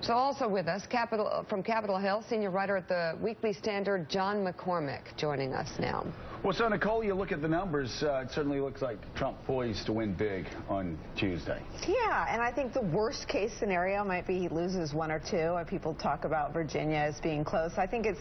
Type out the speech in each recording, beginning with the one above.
So also with us, from Capitol Hill, senior writer at the Weekly Standard, John McCormick, joining us now. Well, so Nicole, you look at the numbers, it certainly looks like Trump poised to win big on Tuesday. Yeah, and I think the worst case scenario might be he loses one or two. People talk about Virginia as being close. I think it's,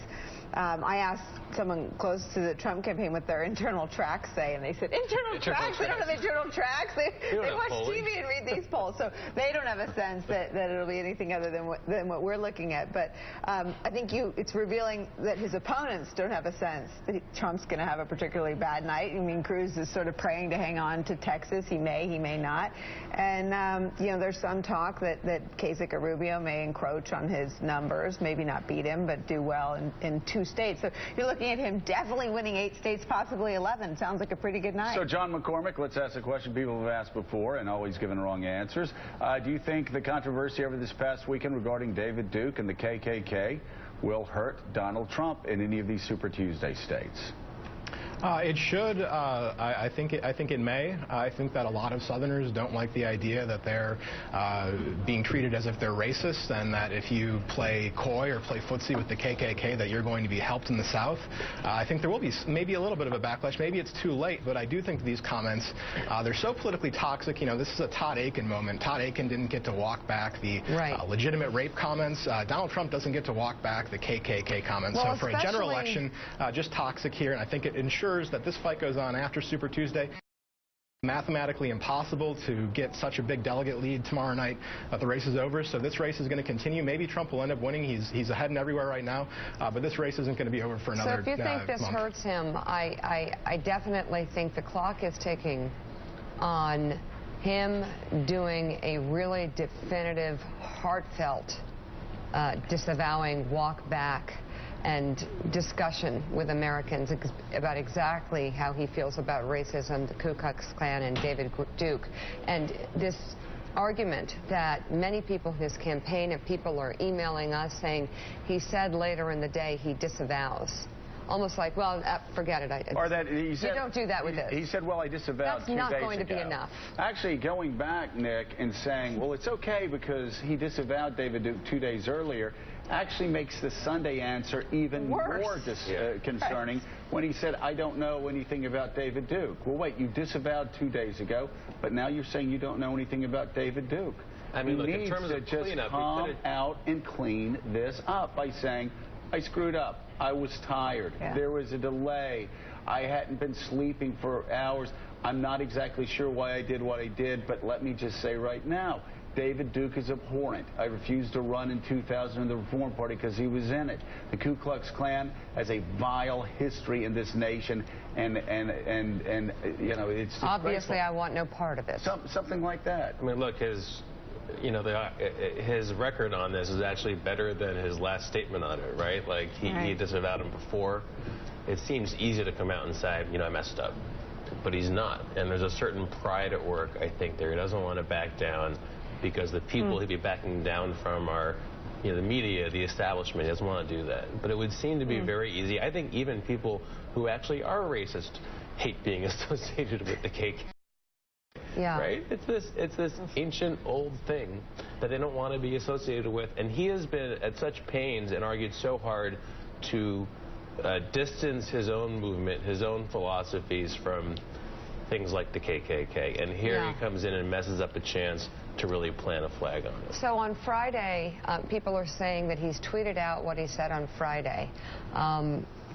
I asked someone close to the Trump campaign what their internal tracks say, and they said, internal tracks? They don't have internal tracks. They watch TV and read these polls, so they don't have a sense that it'll be anything other than what we're looking at. But I think it's revealing that his opponents don't have a sense that Trump's going to have a particularly bad night. I mean, Cruz is sort of praying to hang on to Texas. He may not. And, you know, there's some talk that Kasich or Rubio may encroach on his numbers, maybe not beat him, but do well in 2 states. So you're looking at him definitely winning 8 states, possibly 11. Sounds like a pretty good night. So, John McCormick, let's ask a question people have asked before and always given wrong answers. Do you think the controversy over this past weekend regarding David Duke and the KKK will hurt Donald Trump in any of these Super Tuesday states? It should. I think it may. I think that a lot of Southerners don't like the idea that they're being treated as if they're racist, and that if you play coy or play footsie with the KKK, that you're going to be helped in the South. I think there will be maybe a little bit of a backlash. Maybe it's too late, but I do think these comments, they're so politically toxic. You know, this is a Todd Akin moment. Todd Akin didn't get to walk back the legitimate rape comments. Donald Trump doesn't get to walk back the KKK comments. Well, so for a general election, just toxic here, and I think it ensures that this fight goes on after Super Tuesday. Mathematically impossible to get such a big delegate lead tomorrow night that the race is over. So this race is going to continue. Maybe Trump will end up winning. He's ahead and everywhere right now. But this race isn't going to be over for another month. So if you think this hurts him, I definitely think the clock is ticking on him doing a really definitive, heartfelt, disavowing walk back and discussion with Americans about exactly how he feels about racism, the Ku Klux Klan, and David Duke. And this argument that many people in his campaign and people are emailing us saying he said later in the day he disavows. Almost like, well, forget it. Or that he said, you don't do that with this. He said, well, I disavowed 2 days ago. That's not going to be enough. Actually, going back, Nick, and saying, well, it's okay because he disavowed David Duke 2 days earlier, actually makes the Sunday answer even more concerning when he said, I don't know anything about David Duke. Well, wait, you disavowed 2 days ago, but now you're saying you don't know anything about David Duke. I mean, look, in terms of just calm out and clean this up by saying, I screwed up. I was tired. There was a delay. I hadn't been sleeping for hours. I'm not exactly sure why I did what I did, but let me just say right now, David Duke is abhorrent. I refused to run in 2000 in the Reform Party because he was in it. The Ku Klux Klan has a vile history in this nation, and you know, it's obviously I want no part of it. Something like that. I mean, look, his record on this is actually better than his last statement on it, right? Like he disavowed him before. It seems easy to come out and say, you know, I messed up, but he's not. And there's a certain pride at work, I think, there. He doesn't want to back down because the people he'd be backing down from are, you know, the media, the establishment. He doesn't want to do that. But it would seem to be very easy. I think even people who actually are racist hate being associated with the KKK. Yeah. Right? It's this ancient old thing that they don't want to be associated with. And he has been at such pains and argued so hard to distance his own movement, his own philosophies from things like the KKK. And here he comes in and messes up a chance to really plant a flag on it. So on Friday, people are saying that he's tweeted out what he said on Friday.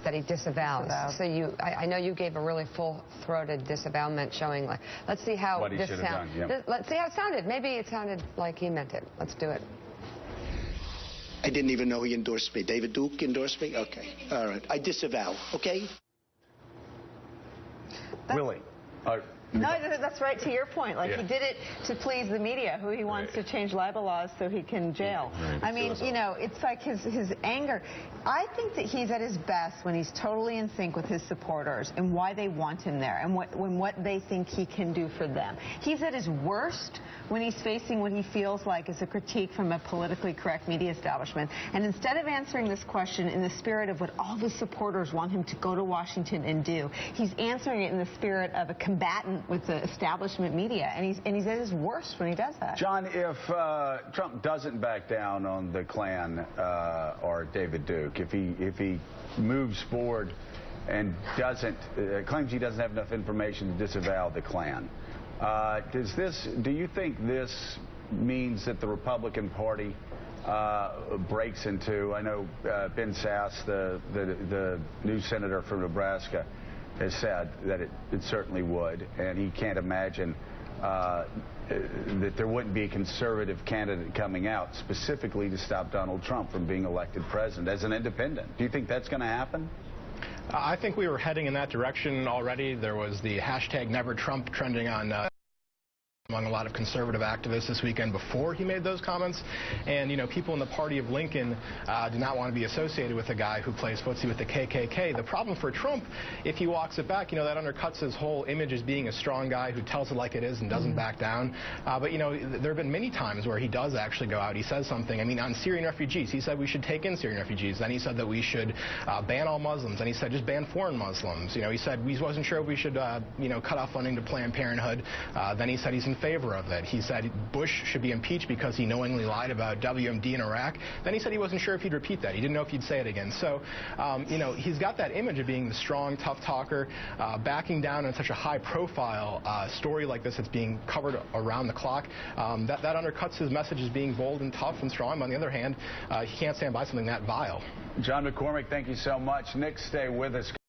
That he disavows. So I know you gave a really full-throated disavowment showing, like, let's see how this sounds. Let's see how it sounded. Maybe it sounded like he meant it. Let's do it. I didn't even know he endorsed me. David Duke endorsed me? Okay. All right. I disavow. Okay? Willie. No, that's right, to your point. Like, he did it to please the media, who he wants to change libel laws so he can jail. I mean, you know, it's like his anger. I think that he's at his best when he's totally in sync with his supporters and why they want him there and what they think he can do for them. He's at his worst when he's facing what he feels like is a critique from a politically correct media establishment. And instead of answering this question in the spirit of what all the supporters want him to go to Washington and do, he's answering it in the spirit of a combatant with the establishment media, and he's at his worst when he does that. John, if Trump doesn't back down on the Klan or David Duke, if he moves forward and claims he doesn't have enough information to disavow the Klan, do you think this means that the Republican Party breaks into? I know Ben Sasse, the new senator from Nebraska, has said that it certainly would, and he can't imagine that there wouldn't be a conservative candidate coming out specifically to stop Donald Trump from being elected president as an independent. Do you think that's going to happen? I think we were heading in that direction already. There was the hashtag #NeverTrump trending on among a lot of conservative activists this weekend before he made those comments. And, you know, people in the party of Lincoln do not want to be associated with a guy who plays footsie with the KKK. The problem for Trump, if he walks it back, you know, that undercuts his whole image as being a strong guy who tells it like it is and doesn't back down. But, you know, there have been many times where he does actually go out. He says something. I mean, on Syrian refugees, he said we should take in Syrian refugees. Then he said that we should ban all Muslims. And he said just ban foreign Muslims. You know, he said he wasn't sure if we should, you know, cut off funding to Planned Parenthood. Then he said he's in favor of it. He said Bush should be impeached because he knowingly lied about WMD in Iraq. Then he said he wasn't sure if he'd repeat that. He didn't know if he'd say it again. So, you know, he's got that image of being the strong, tough talker. Backing down on such a high-profile story like this that's being covered around the clock, that undercuts his message as being bold and tough and strong. But on the other hand, he can't stand by something that vile. John McCormick, thank you so much. Nick, stay with us.